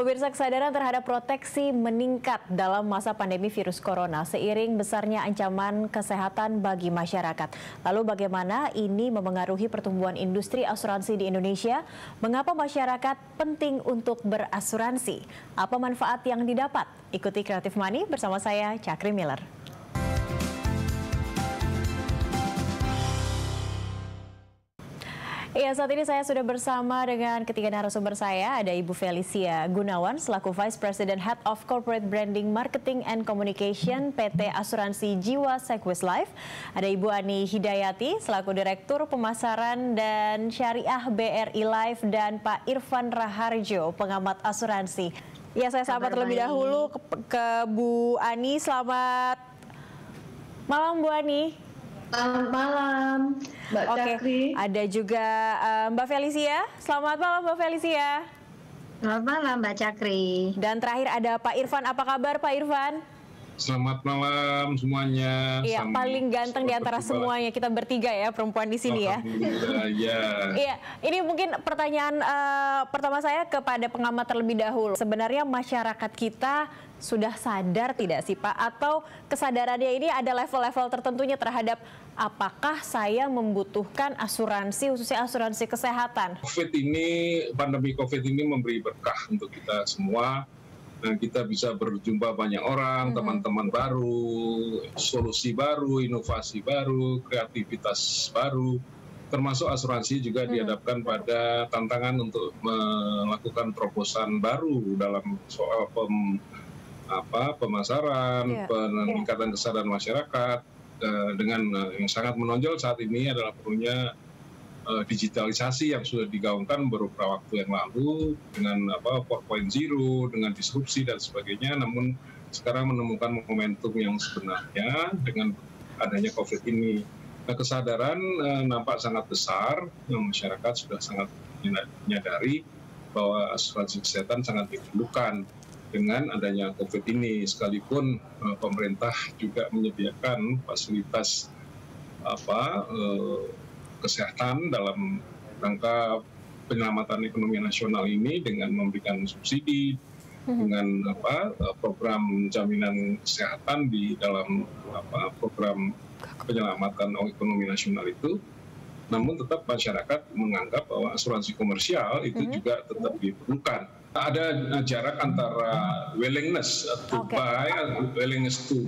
Pemirsa, kesadaran terhadap proteksi meningkat dalam masa pandemi virus corona seiring besarnya ancaman kesehatan bagi masyarakat. Lalu bagaimana ini memengaruhi pertumbuhan industri asuransi di Indonesia? Mengapa masyarakat penting untuk berasuransi? Apa manfaat yang didapat? Ikuti Creative Money bersama saya, Cakri Miller. Ya, saat ini saya sudah bersama dengan ketiga narasumber saya. Ada Ibu Felicia Gunawan selaku Vice President Head of Corporate Branding Marketing and Communication PT Asuransi Jiwa Sequis Life. Ada Ibu Ani Hidayati selaku Direktur Pemasaran dan Syariah BRI Life, dan Pak Irfan Raharjo, pengamat asuransi. Ya, saya sapa terlebih dahulu ke Bu Ani. Selamat malam, Bu Ani. Selamat malam, Mbak Cakri. Ada juga Mbak Felicia. Selamat malam, Mbak Felicia. Selamat malam, Mbak Cakri. Dan terakhir ada Pak Irfan. Apa kabar, Pak Irfan? Selamat malam semuanya. Iya, paling ganteng di antara semuanya. Kita bertiga ya, perempuan di sini ya. Iya, ini mungkin pertanyaan pertama saya kepada pengamat terlebih dahulu. Sebenarnya masyarakat kita sudah sadar tidak sih, Pak? Atau kesadarannya ini ada level-level tertentunya terhadap apakah saya membutuhkan asuransi, khususnya asuransi kesehatan? Pandemi COVID ini memberi berkah untuk kita semua. Dan kita bisa berjumpa banyak orang, teman-teman baru, solusi baru, inovasi baru, kreativitas baru, termasuk asuransi juga dihadapkan pada tantangan untuk melakukan terobosan baru dalam soal pemasaran, peningkatan kesadaran masyarakat. Dengan yang sangat menonjol saat ini adalah perlunya digitalisasi yang sudah digaungkan beberapa waktu yang lalu dengan 4.0, dengan disrupsi dan sebagainya. Namun sekarang menemukan momentum yang sebenarnya dengan adanya COVID ini. Nah, kesadaran nampak sangat besar, masyarakat sudah sangat menyadari bahwa asuransi kesehatan sangat diperlukan dengan adanya COVID ini. Sekalipun pemerintah juga menyediakan fasilitas kesehatan dalam rangka penyelamatan ekonomi nasional ini dengan memberikan subsidi, dengan program jaminan kesehatan di dalam program penyelamatan ekonomi nasional itu. Namun tetap masyarakat menganggap bahwa asuransi komersial itu juga tetap diperlukan. Ada jarak antara willingness to buy, willingness to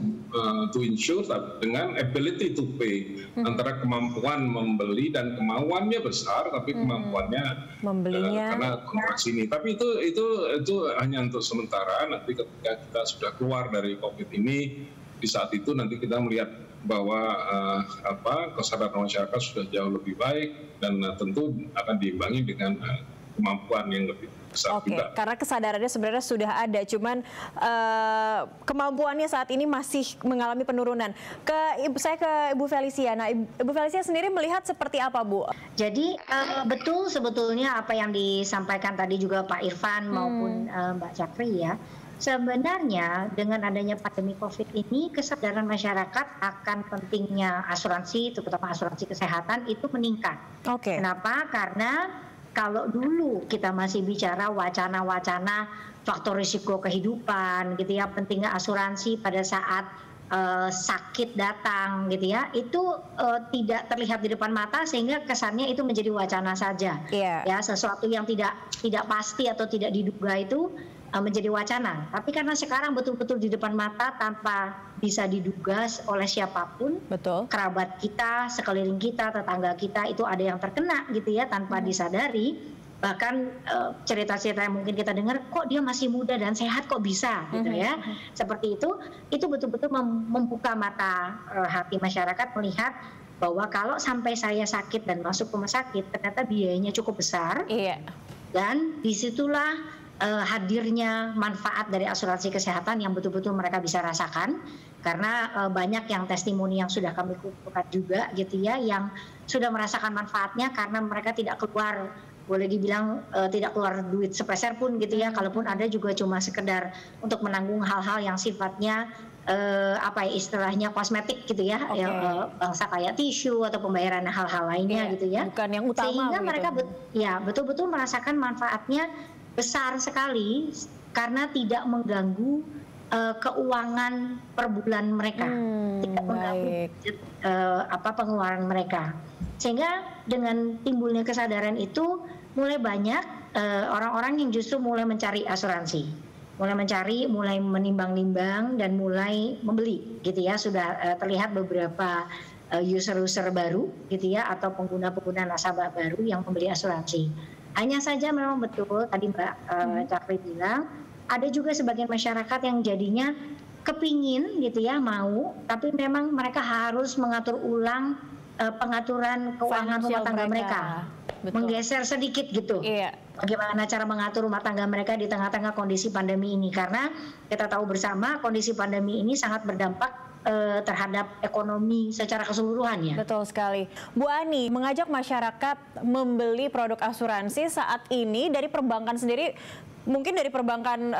insure dengan ability to pay. Antara kemampuan membeli dan kemauannya besar, tapi kemampuannya membelinya karena kontras ini. Tapi itu hanya untuk sementara. Nanti ketika kita sudah keluar dari COVID ini, di saat itu nanti kita melihat bahwa kesadaran masyarakat sudah jauh lebih baik dan tentu akan diimbangi dengan kemampuan yang lebih besar juga. Karena kesadarannya sebenarnya sudah ada, cuman kemampuannya saat ini masih mengalami penurunan. Saya ke Ibu Felicia. Nah, Ibu Felicia sendiri melihat seperti apa, Bu? Jadi betul sebetulnya apa yang disampaikan tadi juga Pak Irfan maupun Mbak Cakri ya. Sebenarnya dengan adanya pandemi COVID ini, kesadaran masyarakat akan pentingnya asuransi, terutama asuransi kesehatan itu meningkat. Kenapa? Karena kalau dulu kita masih bicara wacana-wacana faktor risiko kehidupan gitu ya, pentingnya asuransi pada saat sakit datang gitu ya, itu tidak terlihat di depan mata sehingga kesannya itu menjadi wacana saja. Ya, sesuatu yang tidak pasti atau tidak diduga itu menjadi wacana. Tapi karena sekarang betul-betul di depan mata tanpa bisa diduga oleh siapapun, kerabat kita, sekeliling kita, tetangga kita itu ada yang terkena gitu ya tanpa disadari. Bahkan cerita-cerita yang mungkin kita dengar, kok dia masih muda dan sehat kok bisa gitu ya. Seperti itu betul-betul membuka mata hati masyarakat melihat bahwa kalau sampai saya sakit dan masuk rumah sakit ternyata biayanya cukup besar. Dan disitulah hadirnya manfaat dari asuransi kesehatan yang betul-betul mereka bisa rasakan, karena banyak yang testimoni yang sudah kami kumpulkan juga gitu ya, yang sudah merasakan manfaatnya karena mereka tidak keluar, boleh dibilang tidak keluar duit sepeser pun gitu ya, kalaupun ada juga cuma sekedar untuk menanggung hal-hal yang sifatnya istilahnya kosmetik gitu ya, bangsa kayak tisu atau pembayaran hal-hal lainnya gitu ya, bukan yang utama, sehingga mereka betul-betul merasakan manfaatnya besar sekali karena tidak mengganggu keuangan per bulan mereka, tidak mengganggu pengeluaran mereka. Sehingga dengan timbulnya kesadaran itu mulai banyak orang-orang yang justru mulai mencari asuransi, mulai menimbang-nimbang dan mulai membeli, gitu ya. Sudah terlihat beberapa user-user baru, gitu ya, atau pengguna-pengguna nasabah baru yang membeli asuransi. Hanya saja memang betul tadi Mbak Cakri bilang, ada juga sebagian masyarakat yang jadinya kepingin, gitu ya, mau, tapi memang mereka harus mengatur ulang pengaturan keuangan rumah tangga mereka. Menggeser sedikit gitu. Iya. Bagaimana cara mengatur rumah tangga mereka di tengah-tengah kondisi pandemi ini, karena kita tahu bersama kondisi pandemi ini sangat berdampak terhadap ekonomi secara keseluruhan ya. Betul sekali. Bu Ani, mengajak masyarakat membeli produk asuransi saat ini dari perbankan sendiri, mungkin dari perbankan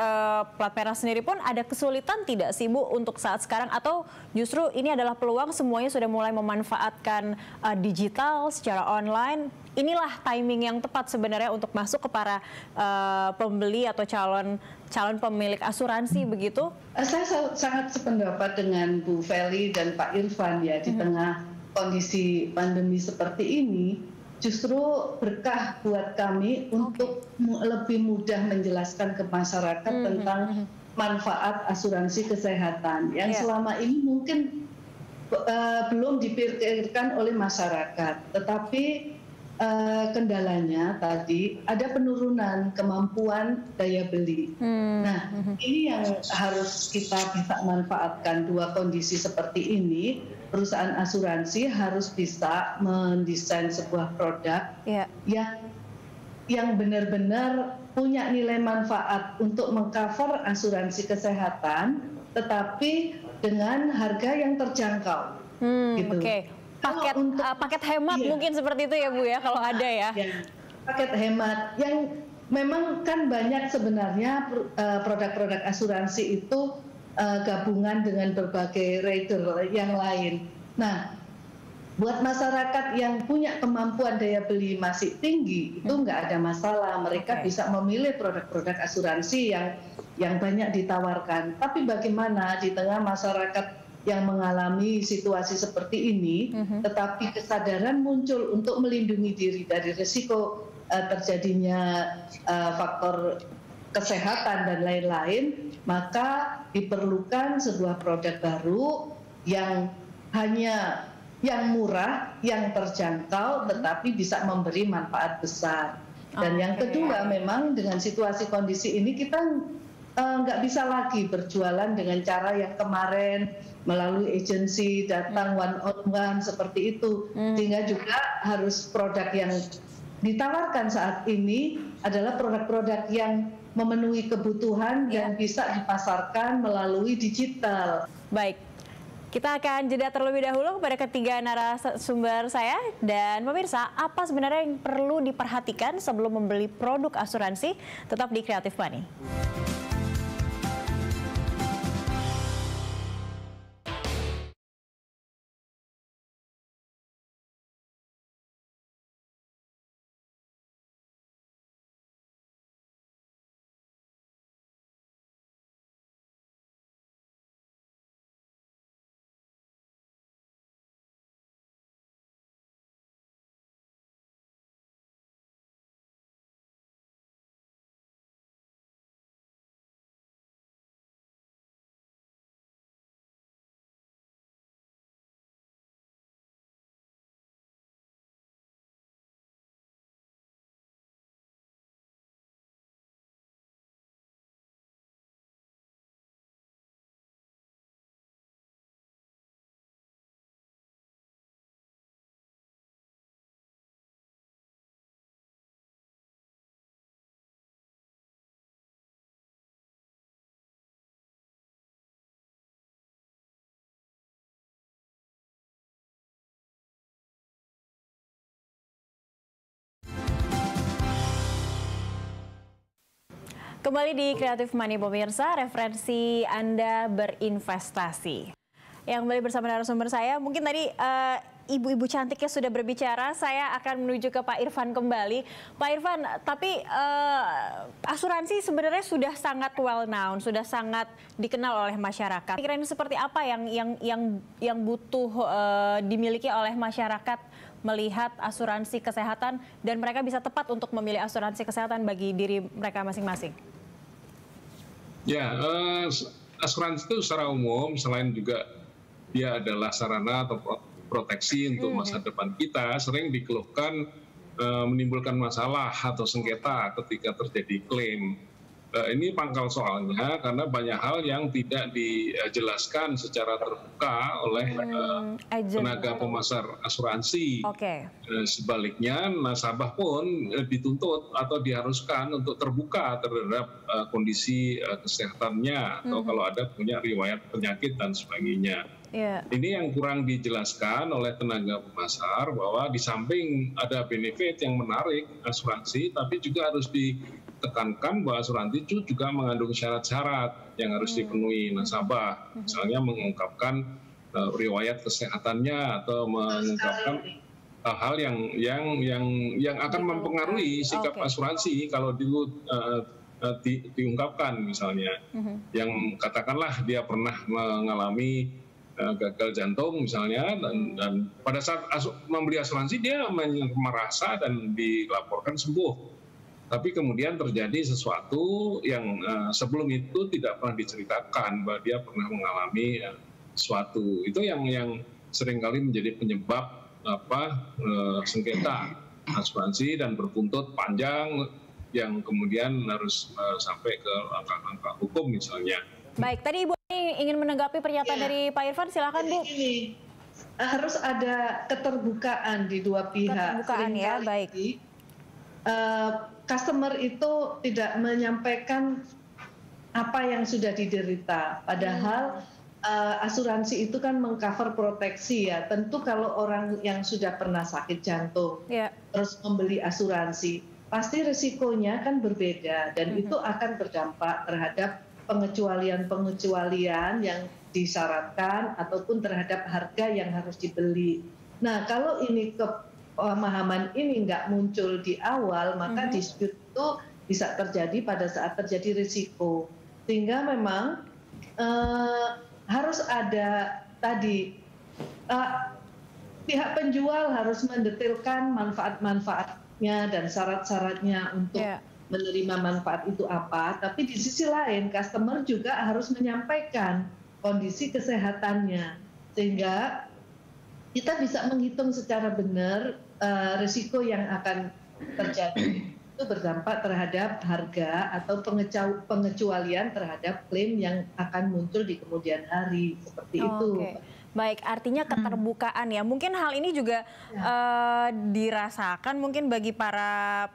plat merah sendiri pun ada kesulitan tidak sih Bu untuk saat sekarang, atau justru ini adalah peluang semuanya sudah mulai memanfaatkan digital secara online? Inilah timing yang tepat sebenarnya untuk masuk ke para pembeli atau calon pemilik asuransi begitu? Saya sangat sependapat dengan Bu Feli dan Pak Irfan ya, di tengah kondisi pandemi seperti ini justru berkah buat kami untuk lebih mudah menjelaskan ke masyarakat tentang manfaat asuransi kesehatan yang selama ini mungkin belum dipikirkan oleh masyarakat, tetapi kendalanya tadi ada penurunan kemampuan daya beli. Nah, ini yang harus kita bisa manfaatkan. Dua kondisi seperti ini, perusahaan asuransi harus bisa mendesain sebuah produk yang benar-benar punya nilai manfaat untuk mengcover asuransi kesehatan, tetapi dengan harga yang terjangkau. Gitu. Paket hemat mungkin seperti itu ya Bu ya, kalau ada ya. Paket hemat yang memang kan banyak sebenarnya produk-produk asuransi itu gabungan dengan berbagai rider yang lain. Nah, buat masyarakat yang punya kemampuan daya beli masih tinggi itu nggak ada masalah, mereka bisa memilih produk-produk asuransi yang banyak ditawarkan. Tapi bagaimana di tengah masyarakat yang mengalami situasi seperti ini, tetapi kesadaran muncul untuk melindungi diri dari risiko terjadinya faktor kesehatan dan lain-lain, maka diperlukan sebuah produk baru yang hanya yang murah, yang terjangkau, tetapi bisa memberi manfaat besar. Dan yang kedua, memang dengan situasi kondisi ini kita nggak bisa lagi berjualan dengan cara yang kemarin melalui agensi datang one on one seperti itu, sehingga juga harus produk yang ditawarkan saat ini adalah produk-produk yang memenuhi kebutuhan dan bisa dipasarkan melalui digital. Baik, kita akan jeda terlebih dahulu kepada ketiga narasumber saya. Dan pemirsa, apa sebenarnya yang perlu diperhatikan sebelum membeli produk asuransi? Tetap di Creative Money. Kembali di Creative Money pemirsa, referensi Anda berinvestasi. Yang kembali bersama narasumber saya, mungkin tadi ibu-ibu cantiknya sudah berbicara, saya akan menuju ke Pak Irfan kembali. Pak Irfan, tapi asuransi sebenarnya sudah sangat well known, sudah sangat dikenal oleh masyarakat. Kira-kira seperti apa yang butuh dimiliki oleh masyarakat melihat asuransi kesehatan dan mereka bisa tepat untuk memilih asuransi kesehatan bagi diri mereka masing-masing? Ya, asuransi itu secara umum selain juga dia adalah sarana atau proteksi untuk masa depan kita, sering dikeluhkan menimbulkan masalah atau sengketa ketika terjadi klaim. Ini pangkal soalnya karena banyak hal yang tidak dijelaskan secara terbuka oleh tenaga pemasar asuransi. Sebaliknya nasabah pun dituntut atau diharuskan untuk terbuka terhadap kondisi kesehatannya atau kalau ada punya riwayat penyakit dan sebagainya. Ini yang kurang dijelaskan oleh tenaga pemasar bahwa di samping ada benefit yang menarik asuransi, tapi juga harus ditekankan bahwa asuransi itu juga mengandung syarat-syarat yang harus dipenuhi nasabah, misalnya mengungkapkan riwayat kesehatannya atau mengungkapkan hal-hal yang akan mempengaruhi sikap asuransi kalau diungkapkan, misalnya yang katakanlah dia pernah mengalami gagal jantung misalnya, dan pada saat membeli asuransi dia merasa dan dilaporkan sembuh, tapi kemudian terjadi sesuatu yang sebelum itu tidak pernah diceritakan bahwa dia pernah mengalami sesuatu. Itu yang seringkali menjadi penyebab sengketa asuransi dan berbuntut panjang yang kemudian harus sampai ke langkah-langkah hukum misalnya. Baik, tadi Ibu ingin menanggapi pernyataan dari Pak Irfan, silakan Bu. Ini harus ada keterbukaan di dua pihak. Keterbukaan ya, baik. Customer itu tidak menyampaikan apa yang sudah diderita, padahal asuransi itu kan mengcover proteksi ya. Tentu kalau orang yang sudah pernah sakit jantung terus membeli asuransi, pasti risikonya kan berbeda dan itu akan berdampak terhadap pengecualian yang disyaratkan ataupun terhadap harga yang harus dibeli. Nah, kalau ini pemahaman ini nggak muncul di awal, maka dispute itu bisa terjadi pada saat terjadi risiko. Sehingga memang harus ada tadi pihak penjual harus mendetailkan manfaat-manfaatnya dan syarat-syaratnya untuk menerima manfaat itu apa, tapi di sisi lain customer juga harus menyampaikan kondisi kesehatannya sehingga kita bisa menghitung secara benar risiko yang akan terjadi itu berdampak terhadap harga atau pengecualian terhadap klaim yang akan muncul di kemudian hari seperti itu. Baik, artinya keterbukaan ya. Mungkin hal ini juga dirasakan mungkin bagi para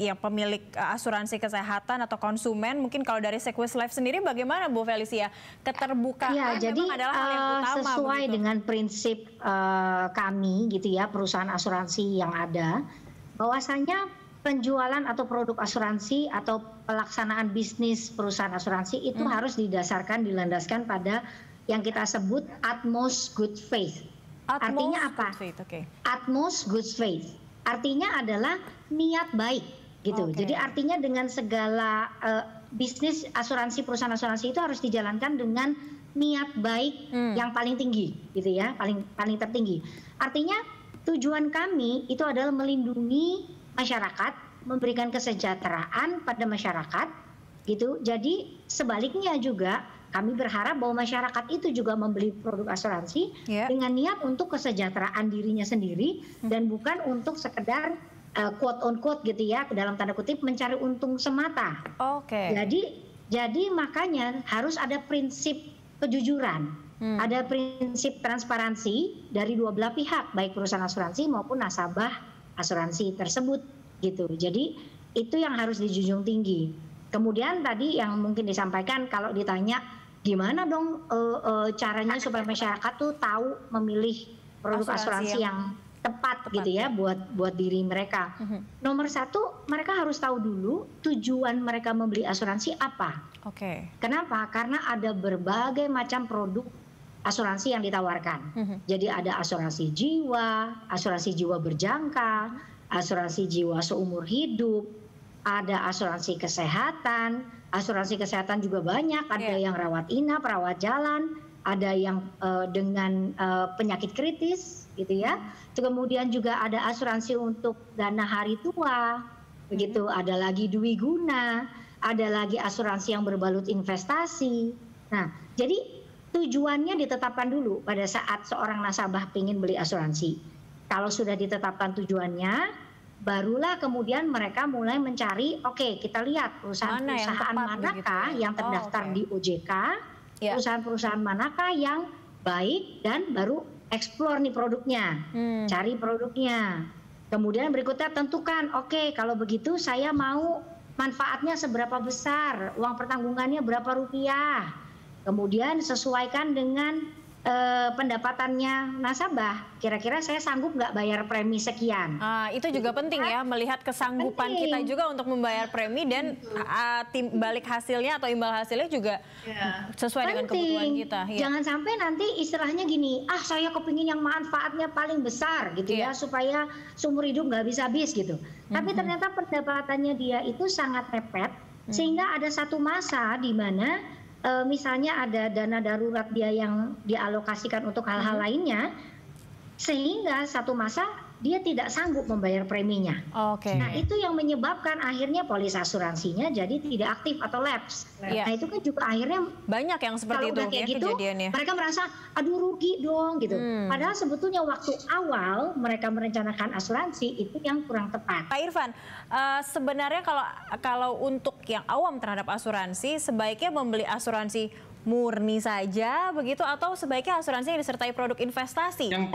pemilik asuransi kesehatan atau konsumen. Mungkin kalau dari Sequis Life sendiri bagaimana Bu Felicia? Keterbukaan jadi memang adalah hal yang utama. Sesuai dengan prinsip kami gitu ya, perusahaan asuransi yang ada, bahwasanya penjualan atau produk asuransi atau pelaksanaan bisnis perusahaan asuransi itu harus dilandaskan pada yang kita sebut utmost good faith. Artinya apa? Utmost good faith. Artinya adalah niat baik. Gitu. Jadi artinya dengan segala bisnis asuransi, perusahaan asuransi itu harus dijalankan dengan niat baik yang paling tinggi, gitu ya, paling tertinggi. Artinya tujuan kami itu adalah melindungi masyarakat, memberikan kesejahteraan pada masyarakat, gitu. Jadi sebaliknya juga kami berharap bahwa masyarakat itu juga membeli produk asuransi dengan niat untuk kesejahteraan dirinya sendiri dan bukan untuk sekedar quote on quote gitu ya, dalam tanda kutip mencari untung semata. Jadi makanya harus ada prinsip kejujuran, ada prinsip transparansi dari dua belah pihak, baik perusahaan asuransi maupun nasabah asuransi tersebut gitu. Jadi itu yang harus dijunjung tinggi. Kemudian tadi yang mungkin disampaikan kalau ditanya gimana dong caranya supaya masyarakat tuh tahu memilih produk asuransi yang tepat gitu ya buat diri mereka. Nomor satu, mereka harus tahu dulu tujuan mereka membeli asuransi apa. Kenapa? Karena ada berbagai macam produk asuransi yang ditawarkan. Jadi ada asuransi jiwa berjangka, asuransi jiwa seumur hidup, ada asuransi kesehatan juga banyak, ada yang rawat inap, rawat jalan, ada yang dengan penyakit kritis gitu ya. Kemudian juga ada asuransi untuk dana hari tua, begitu. Ada lagi dwi guna, ada lagi asuransi yang berbalut investasi. Nah, jadi tujuannya ditetapkan dulu pada saat seorang nasabah ingin beli asuransi. Kalau sudah ditetapkan tujuannya, barulah kemudian mereka mulai mencari, oke, kita lihat perusahaan-perusahaan manakah yang terdaftar di OJK, perusahaan-perusahaan manakah yang baik, dan baru eksplor nih produknya, cari produknya. Kemudian berikutnya tentukan, oke, kalau begitu saya mau manfaatnya seberapa besar, uang pertanggungannya berapa rupiah. Kemudian sesuaikan dengan pendapatannya nasabah. Kira-kira saya sanggup nggak bayar premi sekian? Itu juga penting ya, melihat kesanggupan kita juga untuk membayar premi, dan balik hasilnya atau imbal hasilnya juga sesuai dengan kebutuhan kita. Jangan sampai nanti istilahnya gini, saya kepingin yang manfaatnya paling besar gitu ya, supaya seumur hidup nggak habis-habis gitu. Tapi ternyata pendapatannya dia itu sangat mepet, sehingga ada satu masa di mana misalnya ada dana darurat dia yang dialokasikan untuk hal-hal lainnya, sehingga satu masa dia tidak sanggup membayar preminya. Nah, itu yang menyebabkan akhirnya polis asuransinya jadi tidak aktif atau lapse. Nah, itu kan juga akhirnya banyak yang seperti itu ya kejadiannya. Mereka merasa aduh rugi dong gitu. Padahal sebetulnya waktu awal mereka merencanakan asuransi itu yang kurang tepat. Pak Irfan, sebenarnya kalau untuk yang awam terhadap asuransi, sebaiknya membeli asuransi murni saja begitu, atau sebaiknya asuransi yang disertai produk investasi? Yang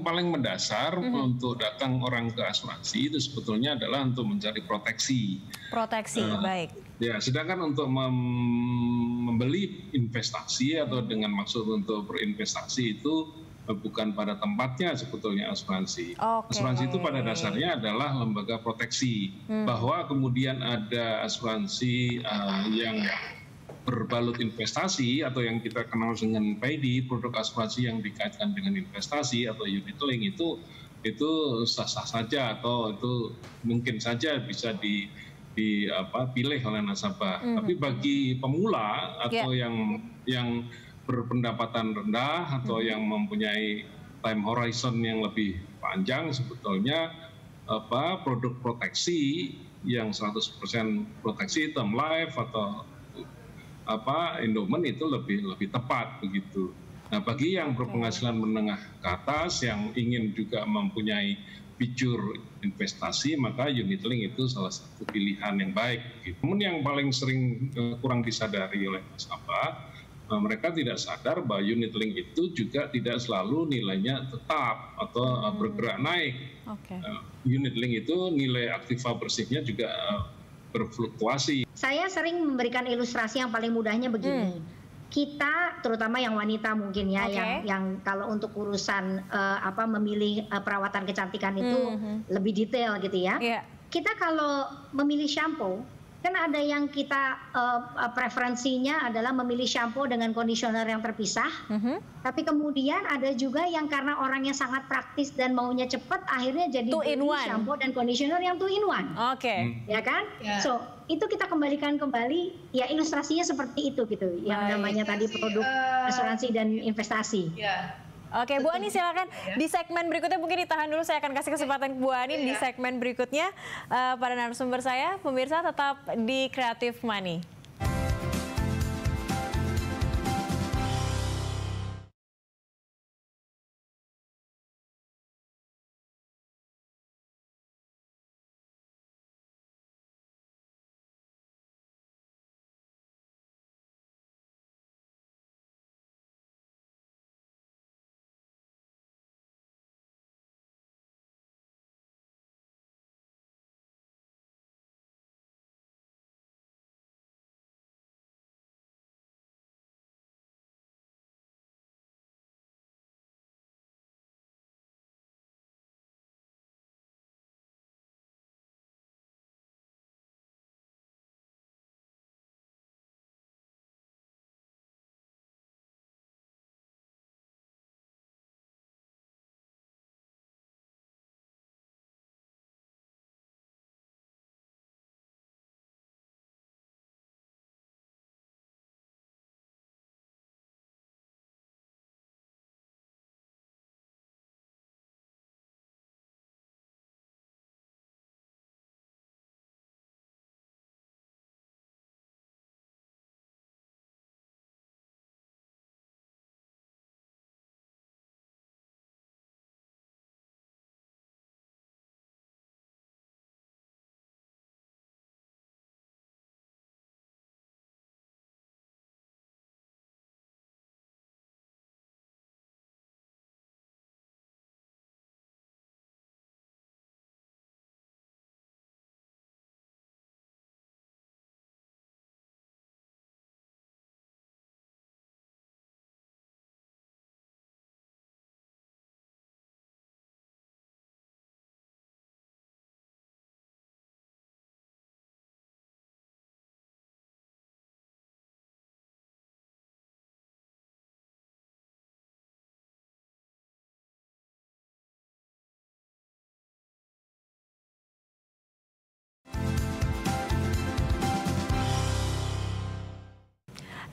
paling mendasar untuk datang orang ke asuransi itu sebetulnya adalah untuk mencari proteksi. Baik. Ya, sedangkan untuk membeli investasi atau dengan maksud untuk berinvestasi itu bukan pada tempatnya sebetulnya asuransi. Asuransi itu pada dasarnya adalah lembaga proteksi. Bahwa kemudian ada asuransi yang berbalut investasi atau yang kita kenal dengan PID, produk asuransi yang dikaitkan dengan investasi atau unit link, itu sah-sah saja atau itu mungkin saja bisa dipilih oleh nasabah. Tapi bagi pemula atau yang berpendapatan rendah atau yang mempunyai time horizon yang lebih panjang, sebetulnya produk proteksi yang 100% proteksi term life atau endowment itu lebih tepat begitu. Nah, bagi yang berpenghasilan menengah ke atas yang ingin juga mempunyai fitur investasi, maka unit link itu salah satu pilihan yang baik. Namun yang paling sering kurang disadari oleh nasabah, mereka tidak sadar bahwa unit link itu juga tidak selalu nilainya tetap atau bergerak naik. Unit link itu nilai aktiva bersihnya juga berfluktuasi. Saya sering memberikan ilustrasi yang paling mudahnya begini. Kita, terutama yang wanita mungkin ya, yang kalau untuk urusan memilih perawatan kecantikan itu lebih detail gitu ya. Kita kalau memilih shampoo, kan ada yang kita preferensinya adalah memilih shampoo dengan conditioner yang terpisah. Tapi kemudian ada juga yang karena orangnya sangat praktis dan maunya cepat, akhirnya jadi shampoo dan conditioner yang 2 in 1. Ya kan? So, itu kita kembalikan kembali, ya ilustrasinya seperti itu gitu, yang namanya tadi produk asuransi dan investasi. Oke, Bu Ani silakan. Di segmen berikutnya mungkin ditahan dulu, saya akan kasih kesempatan ke Bu Ani di segmen berikutnya. Para narasumber saya, pemirsa tetap di Creative Money.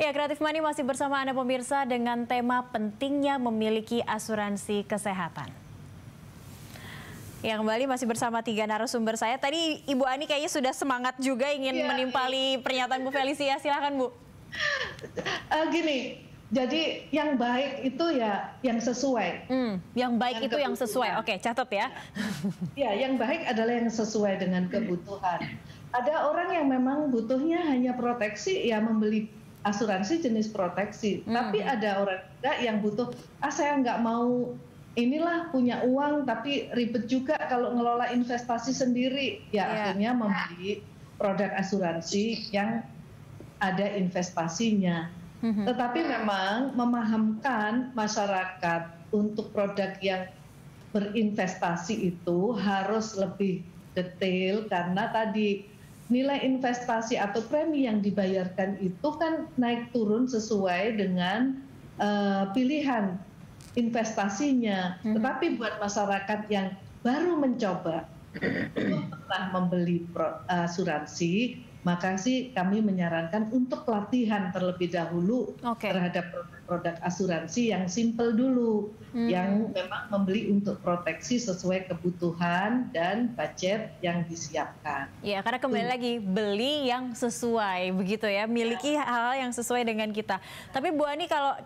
Ya, Kreatif Money masih bersama Anda pemirsa dengan tema pentingnya memiliki asuransi kesehatan. Ya, kembali masih bersama 3 narasumber saya. Tadi Ibu Ani kayaknya sudah semangat juga ingin menimpali pernyataan Bu Felicia. Silakan Bu. Gini, jadi yang baik itu ya yang sesuai. Yang baik itu yang sesuai. Oke, catat ya. Ya, yang baik adalah yang sesuai dengan kebutuhan. Ada orang yang memang butuhnya hanya proteksi, ya membeli asuransi jenis proteksi. Tapi ada orang juga yang butuh, saya nggak mau inilah punya uang tapi ribet juga kalau ngelola investasi sendiri. Ya akhirnya membeli produk asuransi yang ada investasinya. Tetapi memang memahamkan masyarakat untuk produk yang berinvestasi itu harus lebih detail karena tadi nilai investasi atau premi yang dibayarkan itu kan naik turun sesuai dengan pilihan investasinya. Tetapi buat masyarakat yang baru mencoba belum pernah membeli asuransi, maka sih kami menyarankan untuk pelatihan terlebih dahulu terhadap produk asuransi yang simple dulu, yang memang membeli untuk proteksi sesuai kebutuhan dan budget yang disiapkan. Ya, karena kembali lagi beli yang sesuai begitu ya, miliki hal-hal yang sesuai dengan kita. Tapi Bu Ani, kalau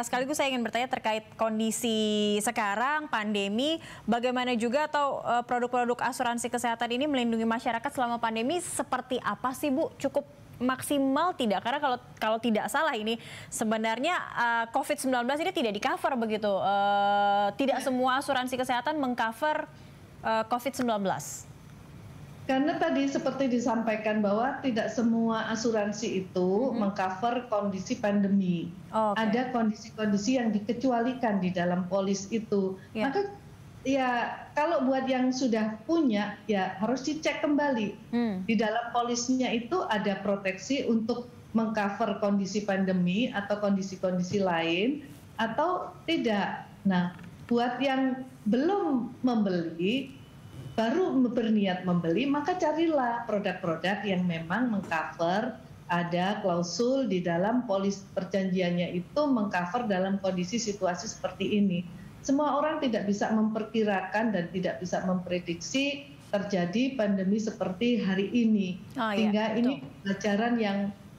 sekaligus saya ingin bertanya terkait kondisi sekarang, pandemi, bagaimana juga atau produk-produk asuransi kesehatan ini melindungi masyarakat selama pandemi seperti apa sih Bu? Cukup maksimal tidak? Karena kalau tidak salah ini sebenarnya COVID-19 ini tidak di-cover begitu. Tidak semua asuransi kesehatan meng-cover COVID-19. Karena tadi seperti disampaikan bahwa tidak semua asuransi itu meng-cover kondisi pandemi. Ada kondisi-kondisi yang dikecualikan di dalam polis itu. Maka ya kalau buat yang sudah punya ya harus dicek kembali. Di dalam polisnya itu ada proteksi untuk mengcover kondisi pandemi atau kondisi-kondisi lain atau tidak. Nah, buat yang belum membeli, baru berniat membeli, maka carilah produk-produk yang memang mengcover, ada klausul di dalam polis perjanjiannya itu mengcover dalam kondisi situasi seperti ini. Semua orang tidak bisa memperkirakan dan tidak bisa memprediksi terjadi pandemi seperti hari ini. Sehingga ini pelajaran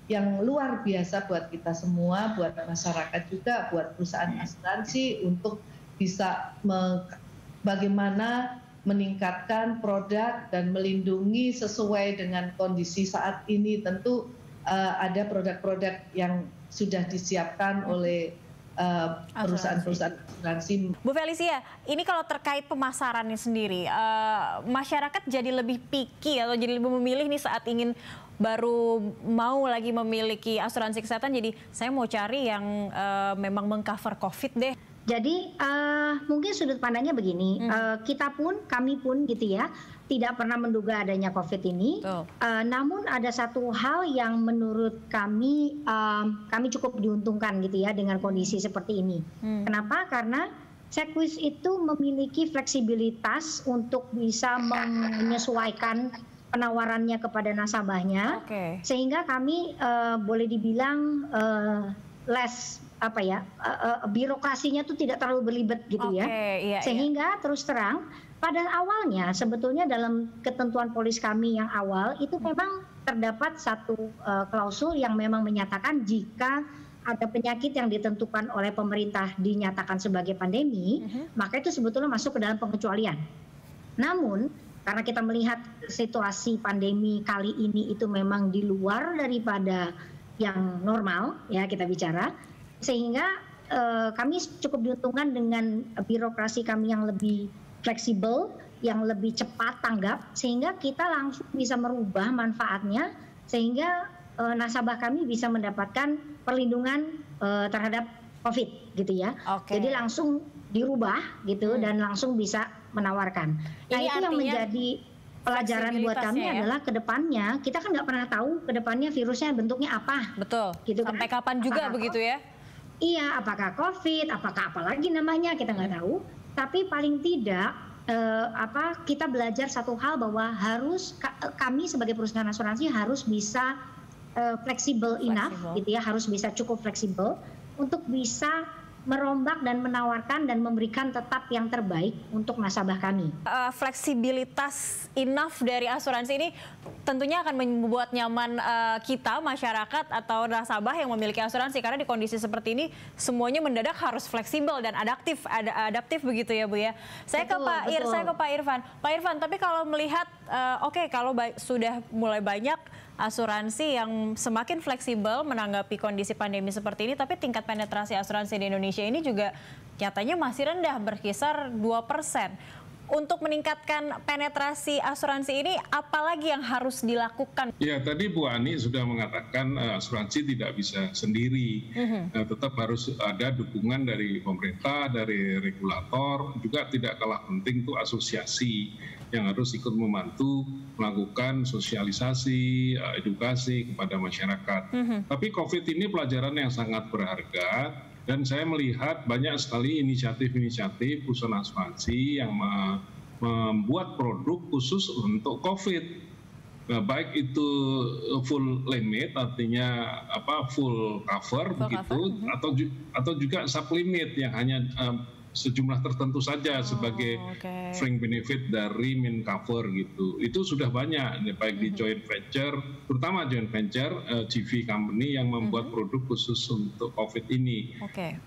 yang luar biasa buat kita semua, buat masyarakat juga, buat perusahaan asuransi untuk bisa bagaimana meningkatkan produk dan melindungi sesuai dengan kondisi saat ini. Tentu ada produk-produk yang sudah disiapkan oleh perusahaan-perusahaan asuransi. Bu Felicia, ini kalau terkait pemasarannya sendiri, masyarakat jadi lebih picky atau jadi lebih memilih nih saat ingin baru mau lagi memiliki asuransi kesehatan, jadi saya mau cari yang memang meng-cover COVID deh. Jadi mungkin sudut pandangnya begini, kami pun gitu ya, tidak pernah menduga adanya COVID ini. Namun ada satu hal yang menurut kami cukup diuntungkan gitu ya dengan kondisi seperti ini. Kenapa? Karena Sekwis itu memiliki fleksibilitas untuk bisa menyesuaikan penawarannya kepada nasabahnya, sehingga kami boleh dibilang less birokrasinya tuh tidak terlalu berlibat gitu ya. Sehingga terus terang pada awalnya sebetulnya dalam ketentuan polis kami yang awal itu memang terdapat satu klausul yang memang menyatakan jika ada penyakit yang ditentukan oleh pemerintah dinyatakan sebagai pandemi, maka itu sebetulnya masuk ke dalam pengecualian. Namun karena kita melihat situasi pandemi kali ini itu memang di luar daripada yang normal ya kita bicara, sehingga kami cukup diuntungkan dengan birokrasi kami yang lebih fleksibel, yang lebih cepat tanggap, sehingga kita langsung bisa merubah manfaatnya, sehingga nasabah kami bisa mendapatkan perlindungan terhadap COVID gitu ya. Jadi langsung dirubah gitu dan langsung bisa menawarkan. Nah itu yang menjadi pelajaran buat kami adalah kedepannya kita kan nggak pernah tahu kedepannya virusnya bentuknya apa. Betul. Gitu sampai kan? Kapan juga apakah begitu ya? Iya, apakah COVID, apakah apalagi namanya kita nggak tahu. Tapi paling tidak kita belajar satu hal bahwa kami sebagai perusahaan asuransi harus bisa fleksibel enough gitu ya, harus bisa cukup fleksibel untuk bisa merombak dan menawarkan dan memberikan tetap yang terbaik untuk nasabah kami. Fleksibilitas enough dari asuransi ini tentunya akan membuat nyaman kita, masyarakat atau nasabah yang memiliki asuransi, karena di kondisi seperti ini semuanya mendadak harus fleksibel dan adaptif begitu ya Bu ya. Saya ke Pak Irfan. Pak Irfan, tapi kalau melihat kalau sudah mulai banyak asuransi yang semakin fleksibel menanggapi kondisi pandemi seperti ini, tapi tingkat penetrasi asuransi di Indonesia ini juga nyatanya masih rendah, berkisar 2%. Untuk meningkatkan penetrasi asuransi ini, apalagi yang harus dilakukan? Ya, tadi Bu Ani sudah mengatakan asuransi tidak bisa sendiri. Tetap harus ada dukungan dari pemerintah, dari regulator, juga tidak kalah penting itu asosiasi yang harus ikut membantu melakukan sosialisasi, edukasi kepada masyarakat. Tapi COVID ini pelajaran yang sangat berharga, dan saya melihat banyak sekali inisiatif-inisiatif perusahaan asuransi yang membuat produk khusus untuk COVID. Baik itu full limit, artinya full cover begitu, atau juga sub limit yang hanya sejumlah tertentu saja sebagai fringe benefit dari main cover gitu. Itu sudah banyak, baik di joint venture, terutama joint venture GV company yang membuat produk khusus untuk COVID ini.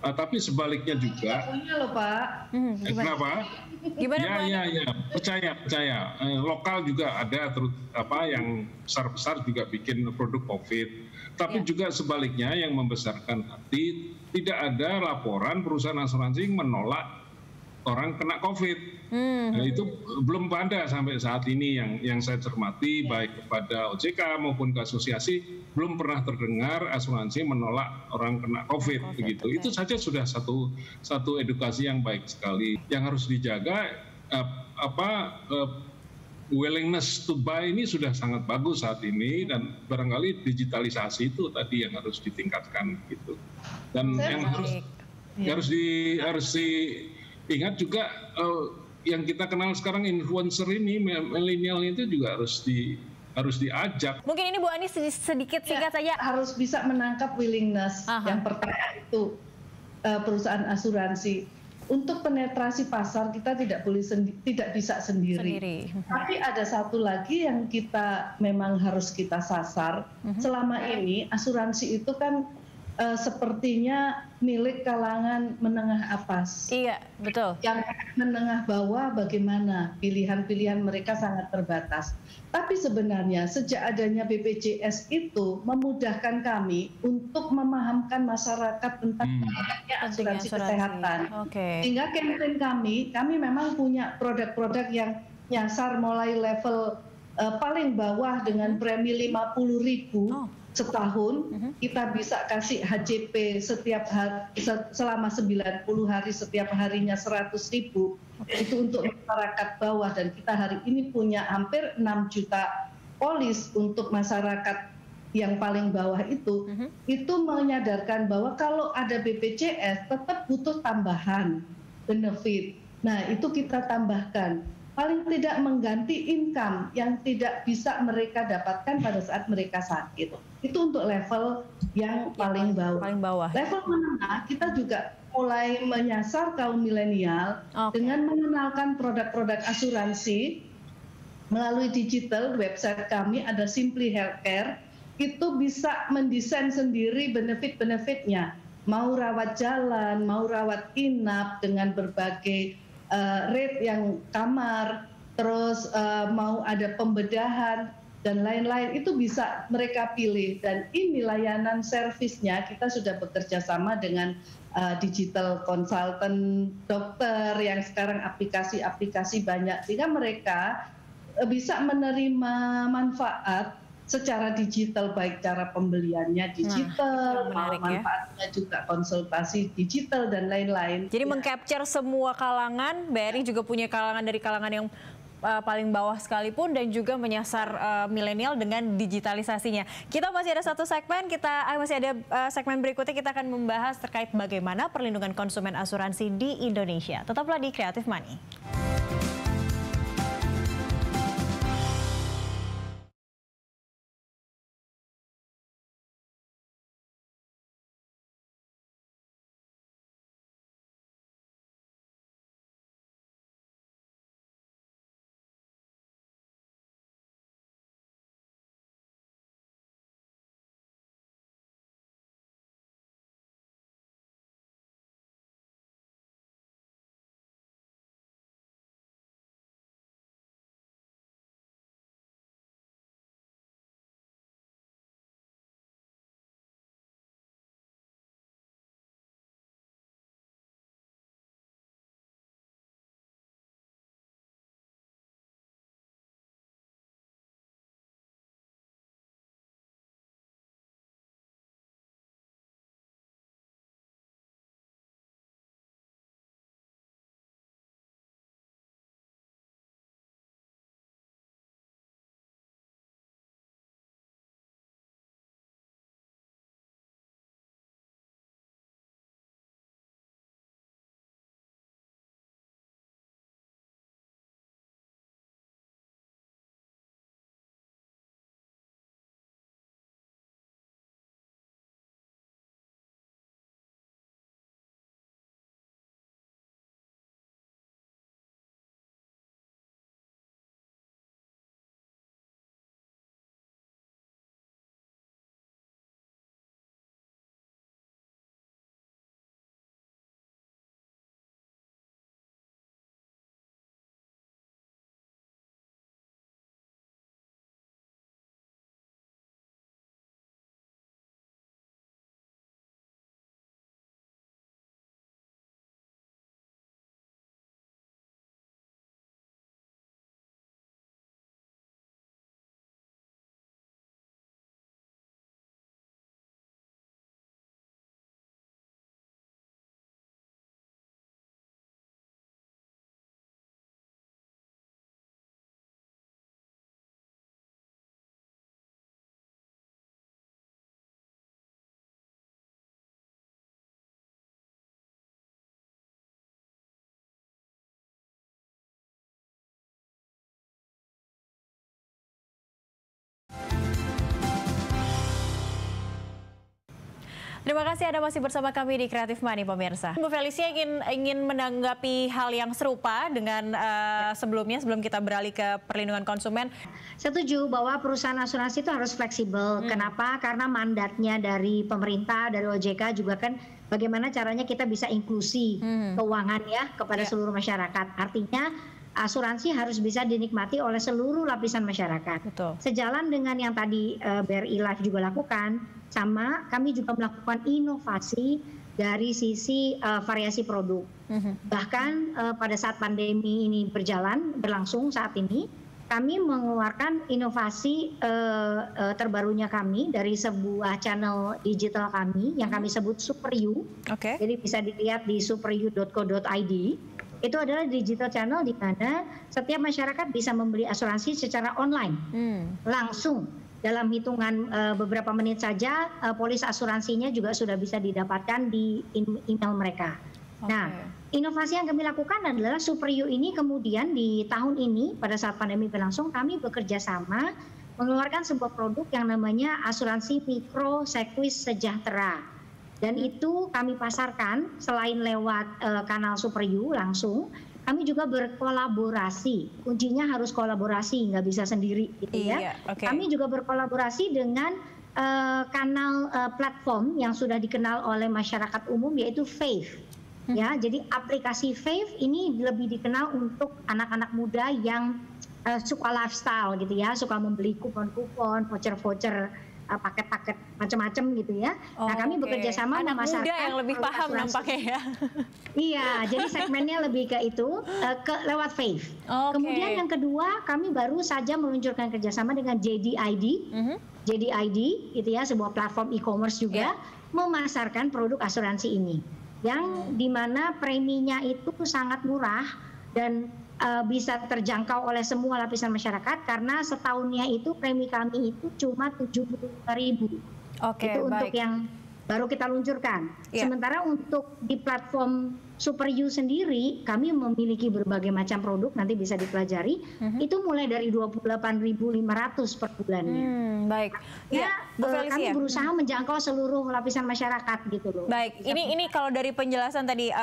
Tapi sebaliknya juga. Punya loh Pak. Kenapa? Gimana? Ya, percaya. Lokal juga ada, yang besar-besar juga bikin produk COVID. Tapi juga sebaliknya yang membesarkan hati, tidak ada laporan perusahaan asuransi yang menolak orang kena COVID. Nah, itu belum ada sampai saat ini yang saya cermati, baik kepada OJK maupun ke asosiasi, belum pernah terdengar asuransi menolak orang kena COVID begitu. Itu saja sudah satu edukasi yang baik sekali. Yang harus dijaga willingness to buy ini sudah sangat bagus saat ini, dan barangkali digitalisasi itu tadi yang harus ditingkatkan gitu. Dan yang harus diingat juga yang kita kenal sekarang influencer ini, milenial itu juga harus diajak. Mungkin ini Bu Ani sedikit singkat saja. Harus bisa menangkap willingness. Yang pertama itu perusahaan asuransi. Untuk penetrasi pasar kita tidak bisa sendiri. Tapi ada satu lagi yang kita memang harus kita sasar. Selama ini asuransi itu kan sepertinya milik kalangan menengah atas. Iya, betul. Yang menengah bawah bagaimana? Pilihan-pilihan mereka sangat terbatas. Tapi sebenarnya sejak adanya BPJS itu memudahkan kami untuk memahamkan masyarakat tentang asuransi kesehatan. Sehingga campaign kami memang punya produk-produk yang nyasar mulai level paling bawah dengan premi 50.000 setahun. Kita bisa kasih HJP setiap hari selama 90 hari, setiap harinya 100.000. Itu untuk masyarakat bawah, dan kita hari ini punya hampir 6 juta polis untuk masyarakat yang paling bawah itu menyadarkan bahwa kalau ada BPJS tetap butuh tambahan benefit. Nah, itu kita tambahkan. Paling tidak mengganti income yang tidak bisa mereka dapatkan pada saat mereka sakit. Itu untuk level yang paling bawah. Level menengah kita juga mulai menyasar kaum milenial dengan mengenalkan produk-produk asuransi melalui digital. Website kami ada Simply Healthcare, itu bisa mendesain sendiri benefit-benefitnya. Mau rawat jalan, mau rawat inap dengan berbagai rate yang kamar, terus mau ada pembedahan dan lain-lain, itu bisa mereka pilih. Dan ini layanan servisnya kita sudah bekerja sama dengan digital consultant dokter yang sekarang aplikasi-aplikasi banyak, sehingga mereka bisa menerima manfaat secara digital, baik cara pembeliannya digital, manfaatnya juga konsultasi digital dan lain-lain. Jadi mengcapture semua kalangan, BRI juga punya kalangan dari kalangan yang paling bawah sekalipun, dan juga menyasar milenial dengan digitalisasinya. Kita masih ada satu segmen, segmen berikutnya kita akan membahas terkait bagaimana perlindungan konsumen asuransi di Indonesia. Tetaplah di Creative Money. Terima kasih Anda masih bersama kami di Creative Money, pemirsa. Bu Felicia ingin menanggapi hal yang serupa dengan sebelumnya, sebelum kita beralih ke perlindungan konsumen. Setuju bahwa perusahaan asuransi itu harus fleksibel. Kenapa? Karena mandatnya dari pemerintah, dari OJK juga kan bagaimana caranya kita bisa inklusi keuangan ya kepada seluruh masyarakat. Artinya asuransi harus bisa dinikmati oleh seluruh lapisan masyarakat. Betul. Sejalan dengan yang tadi BRI Life juga lakukan, sama kami juga melakukan inovasi dari sisi variasi produk. Bahkan pada saat pandemi ini berlangsung saat ini, kami mengeluarkan inovasi terbarunya kami dari sebuah channel digital kami yang kami sebut Super You. Jadi bisa dilihat di superyou.co.id. Itu adalah digital channel di mana setiap masyarakat bisa membeli asuransi secara online, langsung dalam hitungan beberapa menit saja. Polis asuransinya juga sudah bisa didapatkan di email mereka. Nah, inovasi yang kami lakukan adalah Super You ini kemudian di tahun ini pada saat pandemi berlangsung kami bekerja sama mengeluarkan sebuah produk yang namanya asuransi mikro Sekwis Sejahtera. Dan itu kami pasarkan selain lewat kanal Super You langsung, kami juga berkolaborasi. Kuncinya harus kolaborasi, nggak bisa sendiri gitu ya. Kami juga berkolaborasi dengan kanal platform yang sudah dikenal oleh masyarakat umum yaitu Fave. Ya, jadi aplikasi Fave ini lebih dikenal untuk anak-anak muda yang suka lifestyle gitu ya, suka membeli kupon-kupon, voucher-voucher, paket-paket macam-macam gitu ya. Nah, kami bekerja sama memasarkan muda yang lebih paham nampaknya ya. Iya, jadi segmennya lebih ke itu, lewat Fave. Kemudian yang kedua, kami baru saja meluncurkan kerjasama dengan JDID. JDID gitu ya, sebuah platform e-commerce juga memasarkan produk asuransi ini. Yang dimana preminya itu sangat murah dan bisa terjangkau oleh semua lapisan masyarakat karena setahunnya itu premi kami itu cuma 75.000. Itu untuk yang baru kita luncurkan. Sementara untuk di platform Super You sendiri kami memiliki berbagai macam produk, nanti bisa dipelajari. Itu mulai dari 28.500 per bulannya. Baik. Ya, kami berusaha menjangkau seluruh lapisan masyarakat gitu loh. Baik. Ini kalau dari penjelasan tadi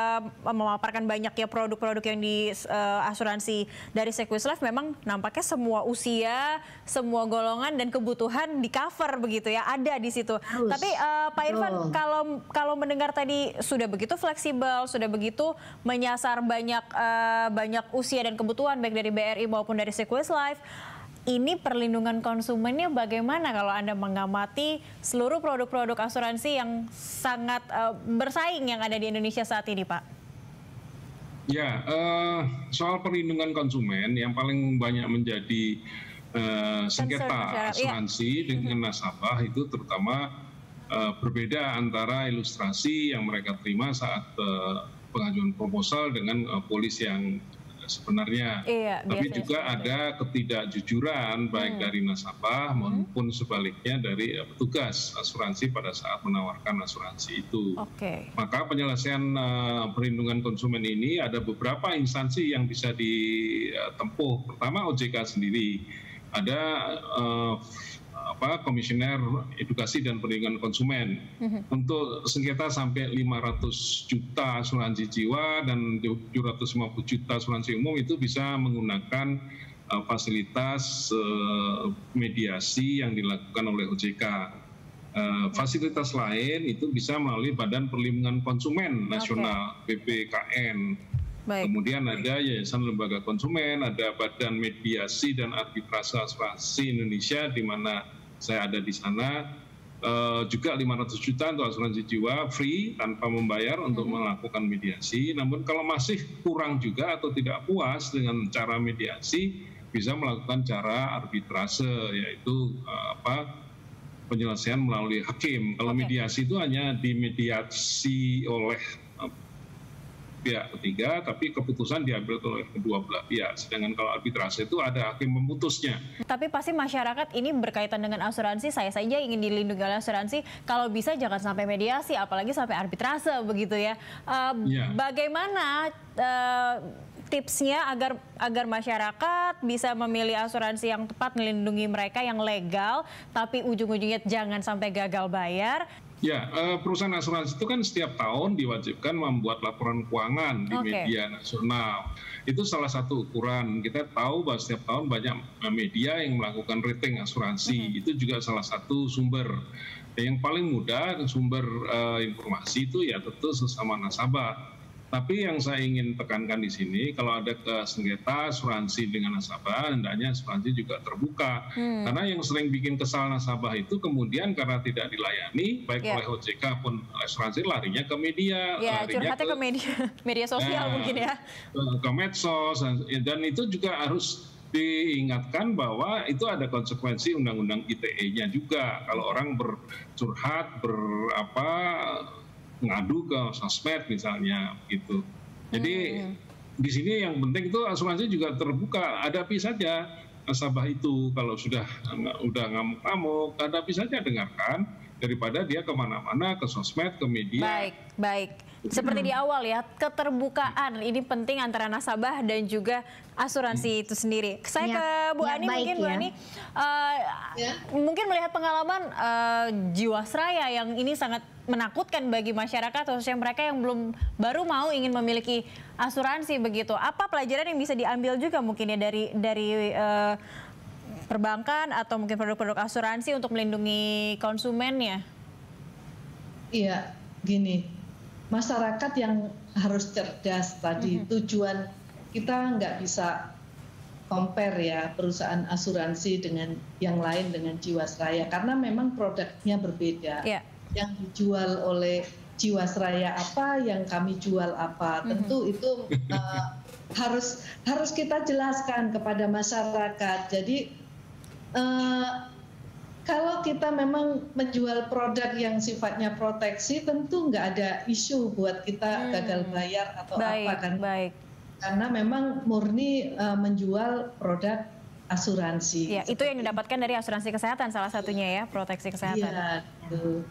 memaparkan banyak ya produk-produk yang di asuransi dari Sekwis Life, memang nampaknya semua usia, semua golongan dan kebutuhan di cover begitu ya, ada di situ. Tapi Pak Irfan, kalau mendengar tadi sudah begitu fleksibel, sudah begitu menyasar banyak usia dan kebutuhan baik dari BRI maupun dari Sekwis Life. Ini perlindungan konsumennya bagaimana kalau Anda mengamati seluruh produk-produk asuransi yang sangat bersaing yang ada di Indonesia saat ini, Pak? Ya, soal perlindungan konsumen yang paling banyak menjadi sengketa asuransi dengan nasabah itu terutama berbeda antara ilustrasi yang mereka terima saat pengajuan proposal dengan polis yang sebenarnya. Tapi juga ada ketidakjujuran baik dari nasabah maupun sebaliknya dari petugas asuransi pada saat menawarkan asuransi itu. Maka penyelesaian perlindungan konsumen ini ada beberapa instansi yang bisa ditempuh. Pertama OJK sendiri, ada Komisioner Edukasi dan Perlindungan Konsumen. Untuk sengketa sampai 500 juta asuransi jiwa dan 750 juta asuransi umum itu bisa menggunakan fasilitas mediasi yang dilakukan oleh OJK. Fasilitas lain itu bisa melalui Badan Perlindungan Konsumen Nasional, BPKN. Kemudian ada Yayasan Lembaga Konsumen, ada Badan Mediasi dan Arbitrase Asuransi Indonesia di mana saya ada di sana, juga 500 juta untuk asuransi jiwa free tanpa membayar untuk melakukan mediasi. Namun kalau masih kurang juga atau tidak puas dengan cara mediasi, bisa melakukan cara arbitrase, yaitu penyelesaian melalui hakim. Kalau mediasi itu hanya dimediasi oleh pihak ketiga, tapi keputusan diambil oleh kedua belah pihak. Sedangkan kalau arbitrase itu ada hakim memutusnya. Tapi pasti masyarakat ini berkaitan dengan asuransi, saya saja ingin dilindungi oleh asuransi, kalau bisa jangan sampai mediasi, apalagi sampai arbitrase begitu ya. Bagaimana tipsnya agar masyarakat bisa memilih asuransi yang tepat melindungi mereka yang legal, tapi ujung-ujungnya jangan sampai gagal bayar? Ya, perusahaan asuransi itu kan setiap tahun diwajibkan membuat laporan keuangan di media nasional. Itu salah satu ukuran. Kita tahu bahwa setiap tahun banyak media yang melakukan rating asuransi. Itu juga salah satu sumber. Yang paling mudah sumber informasi itu ya tentu sesama nasabah. Tapi yang saya ingin tekankan di sini, kalau ada sengketa asuransi dengan nasabah, hendaknya asuransi juga terbuka. Karena yang sering bikin kesal nasabah itu kemudian karena tidak dilayani, baik oleh OJK pun asuransi, larinya ke media. Ya, curhatnya ke media sosial mungkin ya. Ke medsos, dan itu juga harus diingatkan bahwa itu ada konsekuensi undang-undang ITE-nya juga. Kalau orang bercurhat, ngadu ke sosmed misalnya gitu. Jadi di sini yang penting itu asuransi juga terbuka, hadapi saja nasabah itu. Kalau sudah ngamuk-ngamuk, hadapi saja, dengarkan, daripada dia kemana-mana, ke sosmed, ke media. Baik. Seperti di awal ya, keterbukaan ini penting antara nasabah dan juga asuransi itu sendiri. Saya ke Bu Ani, mungkin Bu Ani mungkin melihat pengalaman Jiwasraya yang ini sangat menakutkan bagi masyarakat, khususnya mereka yang baru mau ingin memiliki asuransi begitu. Apa pelajaran yang bisa diambil juga mungkin ya dari perbankan atau mungkin produk-produk asuransi untuk melindungi konsumennya? Iya, gini, masyarakat yang harus cerdas tadi. Tujuan kita nggak bisa compare ya perusahaan asuransi dengan yang lain dengan Jiwasraya, karena memang produknya berbeda. Yang dijual oleh Jiwasraya apa, yang kami jual apa, tentu itu harus kita jelaskan kepada masyarakat. Jadi kalau kita memang menjual produk yang sifatnya proteksi, tentu nggak ada isu buat kita gagal bayar atau apa kan. Karena memang murni menjual produk asuransi. Ya, itu yang didapatkan dari asuransi kesehatan salah satunya ya, proteksi kesehatan. Iya, gitu.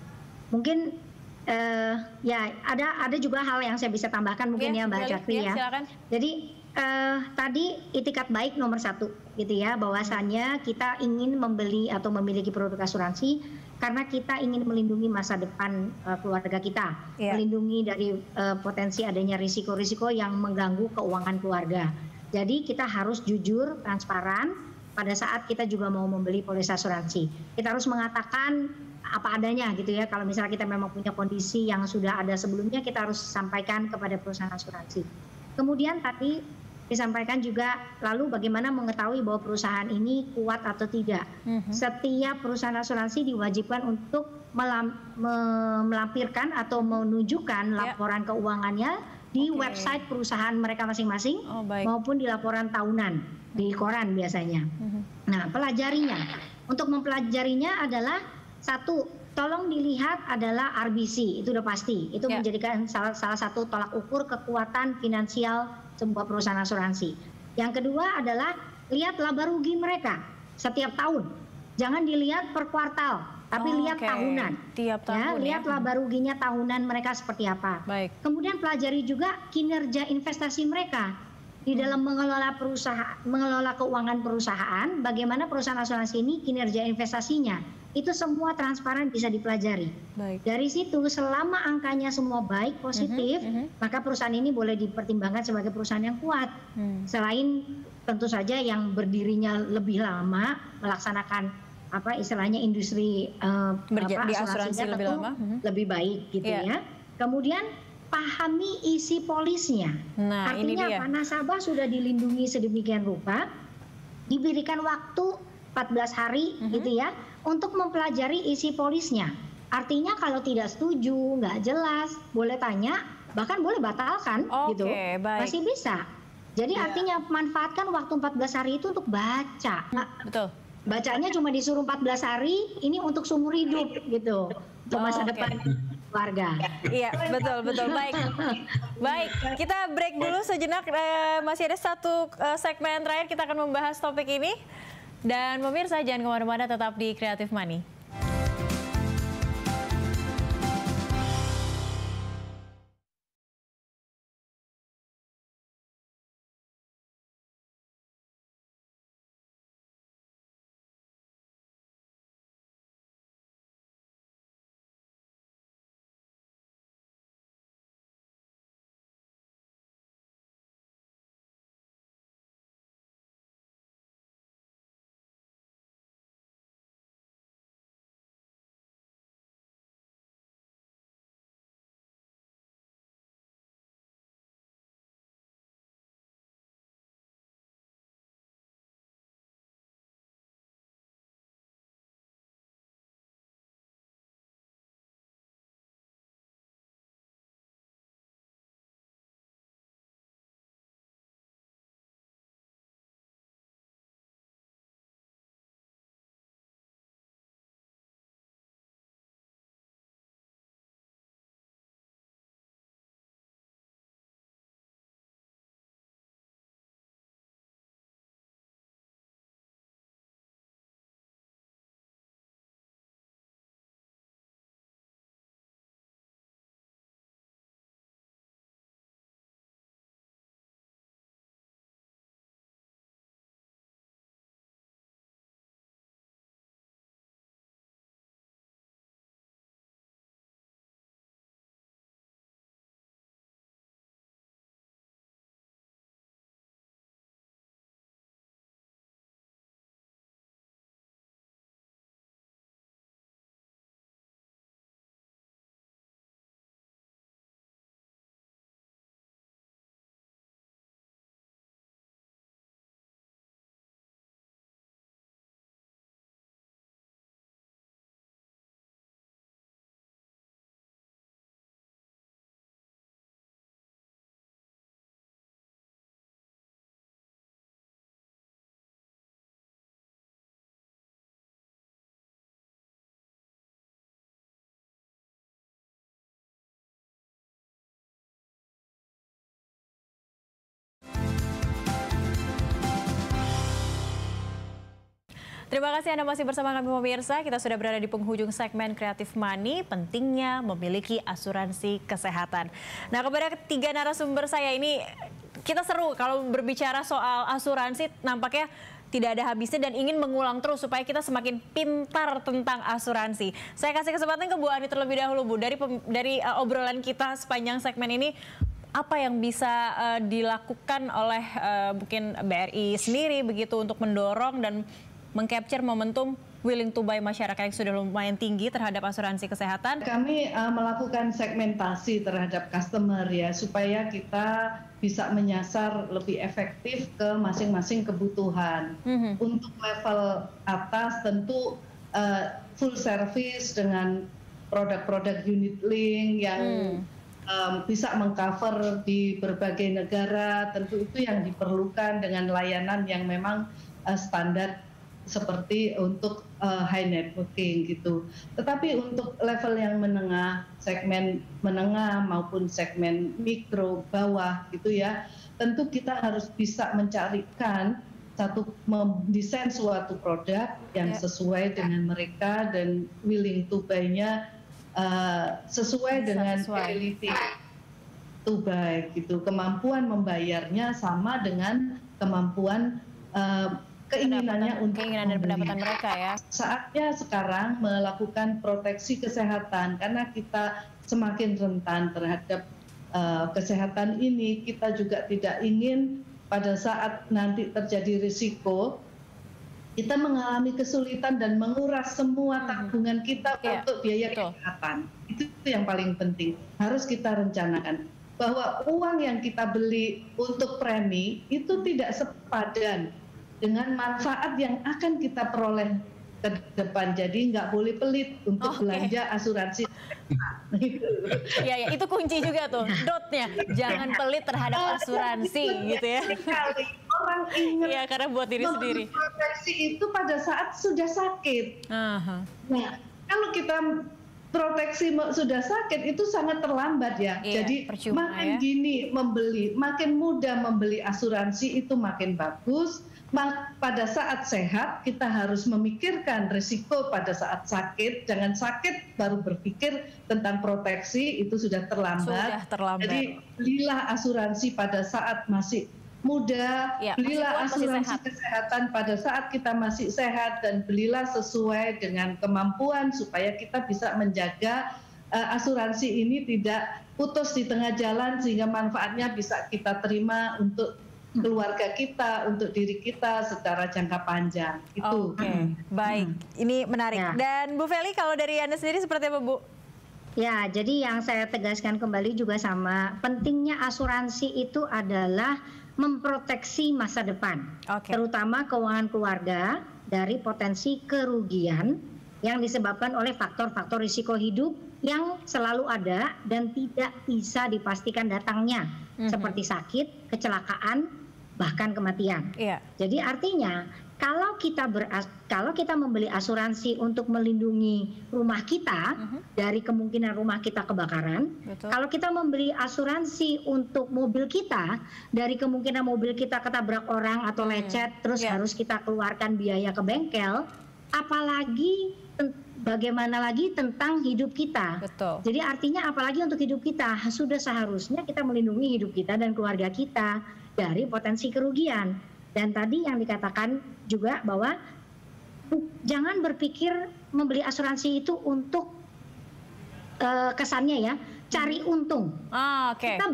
Mungkin ya ada juga hal yang saya bisa tambahkan mungkin ya Mbak Cakri ya. Silakan. Jadi tadi itikat baik nomor 1 gitu ya, bahwasannya kita ingin membeli atau memiliki produk asuransi karena kita ingin melindungi masa depan keluarga kita, melindungi dari potensi adanya risiko-risiko yang mengganggu keuangan keluarga. Jadi kita harus jujur, transparan pada saat kita juga mau membeli polis asuransi. Kita harus mengatakan apa adanya gitu ya. Kalau misalnya kita memang punya kondisi yang sudah ada sebelumnya, kita harus sampaikan kepada perusahaan asuransi. Kemudian tadi disampaikan juga, lalu bagaimana mengetahui bahwa perusahaan ini kuat atau tidak. Setiap perusahaan asuransi diwajibkan untuk melampirkan atau menunjukkan laporan keuangannya di website perusahaan mereka masing-masing, maupun di laporan tahunan di koran biasanya. Nah, pelajarinya. Untuk mempelajarinya adalah 1, tolong dilihat adalah RBC, itu udah pasti. Itu menjadikan salah satu tolak ukur kekuatan finansial sebuah perusahaan asuransi. Yang kedua adalah lihat laba rugi mereka setiap tahun. Jangan dilihat per kuartal, tapi lihat tahunan. Tiap tahun lihat laba ruginya tahunan mereka seperti apa. Kemudian pelajari juga kinerja investasi mereka di dalam mengelola keuangan perusahaan. Bagaimana perusahaan asuransi ini kinerja investasinya, itu semua transparan, bisa dipelajari. Dari situ selama angkanya semua baik, positif, maka perusahaan ini boleh dipertimbangkan sebagai perusahaan yang kuat. Selain tentu saja yang berdirinya lebih lama, melaksanakan istilahnya industri asuransi lebih lama, lebih baik gitu ya. Kemudian pahami isi polisnya. Artinya apa? Nasabah sudah dilindungi sedemikian rupa, diberikan waktu 14 hari gitu ya untuk mempelajari isi polisnya. Artinya kalau tidak setuju, nggak jelas, boleh tanya, bahkan boleh batalkan gitu. Masih bisa. Jadi artinya manfaatkan waktu 14 hari itu untuk baca. Betul. Bacanya cuma disuruh 14 hari, ini untuk seumur hidup gitu. Untuk masa depan keluarga. Iya, betul. Baik, kita break dulu sejenak. Masih ada satu segmen terakhir, kita akan membahas topik ini. Dan pemirsa jangan kemana-mana, tetap di Creative Money. Terima kasih Anda masih bersama kami pemirsa. Kita sudah berada di penghujung segmen Creative Money, pentingnya memiliki asuransi kesehatan. Nah, kepada ketiga narasumber saya ini, kita seru kalau berbicara soal asuransi, nampaknya tidak ada habisnya dan ingin mengulang terus supaya kita semakin pintar tentang asuransi. Saya kasih kesempatan ke Bu Ani terlebih dahulu, Bu. Dari obrolan kita sepanjang segmen ini, apa yang bisa dilakukan oleh mungkin BRI sendiri begitu untuk mendorong dan meng-capture momentum willing to buy masyarakat yang sudah lumayan tinggi terhadap asuransi kesehatan? Kami melakukan segmentasi terhadap customer ya, supaya kita bisa menyasar lebih efektif ke masing-masing kebutuhan. Untuk level atas tentu full service dengan produk-produk unit link yang bisa mengcover di berbagai negara, tentu itu yang diperlukan dengan layanan yang memang standar seperti untuk high networking gitu. Tetapi untuk level yang menengah, segmen menengah maupun segmen mikro bawah gitu ya, tentu kita harus bisa mencarikan mendesain suatu produk yang sesuai dengan mereka dan willing to buy-nya sesuai dengan ability to buy gitu. Kemampuan membayarnya sama dengan kemampuan keinginannya untuk keinginan dan pendapatan mereka ya. Saatnya sekarang melakukan proteksi kesehatan karena kita semakin rentan terhadap kesehatan ini. Kita juga tidak ingin pada saat nanti terjadi risiko kita mengalami kesulitan dan menguras semua tabungan kita untuk biaya kesehatan. Itu yang paling penting. Harus kita rencanakan bahwa uang yang kita beli untuk premi itu tidak sepadan dengan manfaat yang akan kita peroleh ke depan. Jadi nggak boleh pelit untuk belanja asuransi. Ya, itu kunci juga tuh, dotnya. Jangan pelit terhadap asuransi gitu ya. Orang ingat ya, karena buat diri sendiri. Proteksi itu pada saat sudah sakit. Nah, kalau kita proteksi sudah sakit itu sangat terlambat ya. Jadi makin gini makin mudah membeli asuransi itu makin bagus. Pada saat sehat kita harus memikirkan risiko pada saat sakit. Jangan sakit baru berpikir tentang proteksi, itu sudah terlambat. Jadi belilah asuransi pada saat masih muda, belilah asuransi kesehatan pada saat kita masih sehat, dan belilah sesuai dengan kemampuan supaya kita bisa menjaga asuransi ini tidak putus di tengah jalan sehingga manfaatnya bisa kita terima untuk keluarga kita, untuk diri kita secara jangka panjang. Itu. Baik. Ini menarik. Ya. Dan Bu Feli, kalau dari Anda sendiri seperti apa, Bu? Ya, jadi yang saya tegaskan kembali juga sama, pentingnya asuransi itu adalah memproteksi masa depan, terutama keuangan keluarga dari potensi kerugian yang disebabkan oleh faktor-faktor risiko hidup yang selalu ada dan tidak bisa dipastikan datangnya, seperti sakit, kecelakaan, bahkan kematian. Jadi artinya kalau kita membeli asuransi untuk melindungi rumah kita dari kemungkinan rumah kita kebakaran, kalau kita membeli asuransi untuk mobil kita dari kemungkinan mobil kita ketabrak orang atau lecet, terus harus kita keluarkan biaya ke bengkel, apalagi bagaimana lagi tentang hidup kita. Jadi artinya apalagi untuk hidup kita, sudah seharusnya kita melindungi hidup kita dan keluarga kita dari potensi kerugian. Dan tadi yang dikatakan juga bahwa jangan berpikir membeli asuransi itu untuk kesannya ya cari untung. Kita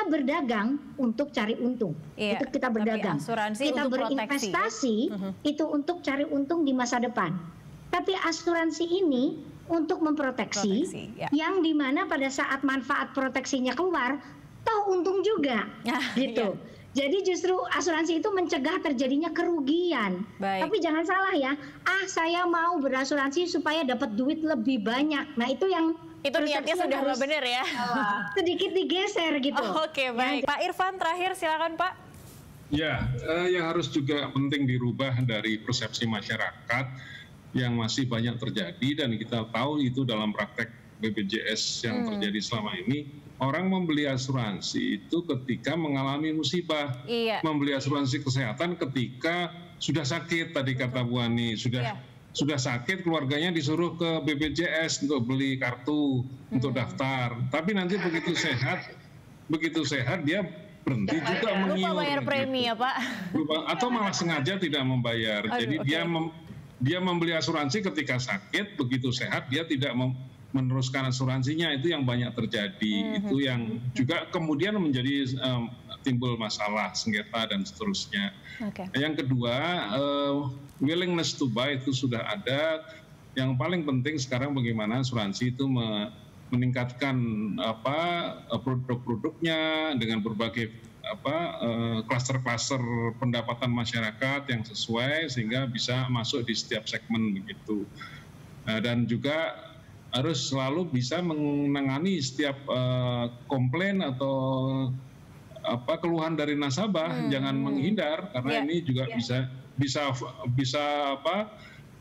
berdagang untuk cari untung. Itu kita berdagang. Kita berinvestasi itu untuk cari untung di masa depan. Tapi asuransi ini untuk memproteksi, yang dimana pada saat manfaat proteksinya keluar, toh untung juga, gitu. Jadi justru asuransi itu mencegah terjadinya kerugian. Tapi jangan salah ya, saya mau berasuransi supaya dapat duit lebih banyak. Nah itu yang niatnya sudah nggak benar ya. Sedikit digeser gitu. Baik. Pak Irfan terakhir silakan Pak. Ya, yang harus juga penting dirubah dari persepsi masyarakat yang masih banyak terjadi, dan kita tahu itu dalam praktek BPJS yang terjadi selama ini. Orang membeli asuransi itu ketika mengalami musibah, membeli asuransi kesehatan ketika sudah sakit tadi kata Bu Ani, sudah sakit, keluarganya disuruh ke BPJS untuk beli kartu untuk daftar. Tapi nanti begitu sehat dia berhenti juga mengiur. Lupa bayar premi ya Pak? Atau malah sengaja tidak membayar. Jadi dia membeli asuransi ketika sakit, begitu sehat dia tidak meneruskan asuransinya. Itu yang banyak terjadi. Itu yang juga kemudian menjadi timbul masalah, sengketa dan seterusnya. Yang kedua, willingness to buy itu sudah ada. Yang paling penting sekarang bagaimana asuransi itu meningkatkan produk-produknya dengan berbagai klaster-klaster pendapatan masyarakat yang sesuai sehingga bisa masuk di setiap segmen begitu. Dan juga harus selalu bisa menangani setiap komplain atau keluhan dari nasabah, jangan menghindar karena ini juga bisa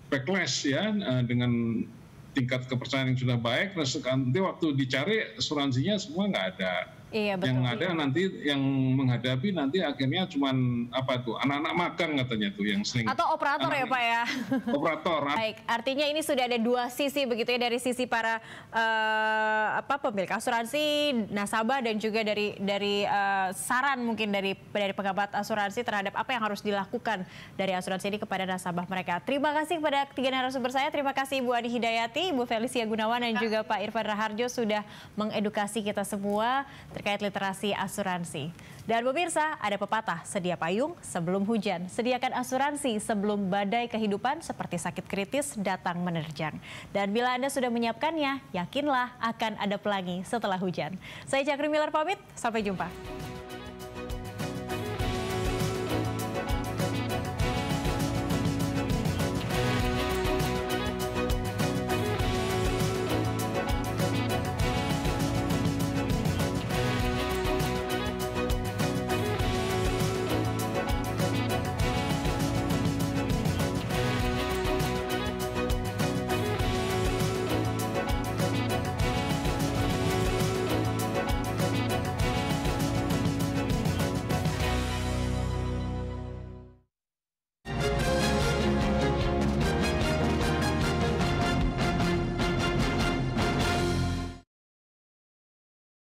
backlash ya dengan tingkat kepercayaan yang sudah baik. Terus nanti waktu dicari asuransinya semua nggak ada. Iya, betul. Yang ada nanti yang menghadapi nanti akhirnya cuman anak-anak magang katanya tuh yang sering. Atau operator ya Pak ya? Operator. Baik, artinya ini sudah ada dua sisi begitu ya, dari sisi para pemilik asuransi, nasabah, dan juga dari saran mungkin dari pengamat asuransi terhadap apa yang harus dilakukan dari asuransi ini kepada nasabah mereka. Terima kasih kepada ketiga narasumber saya. Terima kasih Ibu Ani Hidayati, Ibu Felicia Gunawan, dan juga Pak Irfan Raharjo sudah mengedukasi kita semua terkait literasi asuransi. Dan pemirsa, ada pepatah, sedia payung sebelum hujan. Sediakan asuransi sebelum badai kehidupan seperti sakit kritis datang menerjang. Dan bila Anda sudah menyiapkannya, yakinlah akan ada pelangi setelah hujan. Saya Cakri Miller pamit, sampai jumpa.